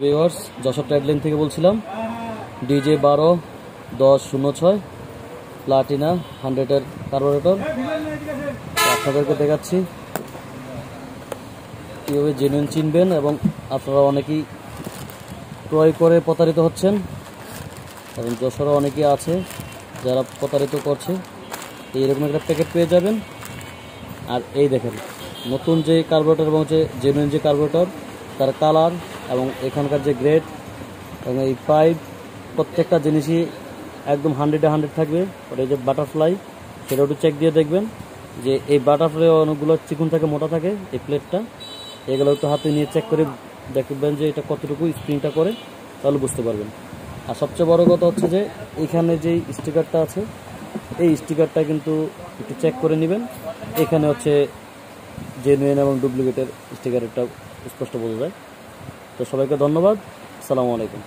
Viewers, Jessore tagline থেকে বলছিলাম। DJ 12-10-06 Platina 100-এর carburettor আপনাদেরকে দেখাচ্ছি কীভাবে জেনুইন চিনবেন, এবং আপনারা অনেকেই ক্রয় করে প্রতারিত হচ্ছেন, এবং যশোরে অনেকেই আছে যারা প্রতারিত করছে। এইরকম একটা প্যাকেট পেয়ে যাবেন। আর এই দেখেন নতুন যে কার্বোরেটর এবং যে জেনুইন যে কার্বোরেটর, তার কালার এবং এখানকার যে গ্রেড এবং এই পাইপ, প্রত্যেকটা জিনিসই একদম 100-100 থাকবে। ওটা যে বাটারফ্লাই, সেটা একটু চেক দিয়ে দেখবেন যে এই বাটারফ্লাই অনেকগুলো চিকন থাকে, মোটা থাকে এই প্লেটটা। এগুলো একটু হাতে নিয়ে চেক করে দেখবেন যে এটা কতটুকু স্প্রিংটা করে, তাহলে বুঝতে পারবেন। আর সবচেয়ে বড় কথা হচ্ছে যে এখানে যেই স্টিকারটা আছে, এই স্টিকারটা কিন্তু একটু চেক করে নেবেন। এখানে হচ্ছে জেনুইন এবং ডুপ্লিকেটের স্টিকারটা স্পষ্ট বোঝা যায়। তো সবাইকে ধন্যবাদ। আসসালামু আলাইকুম।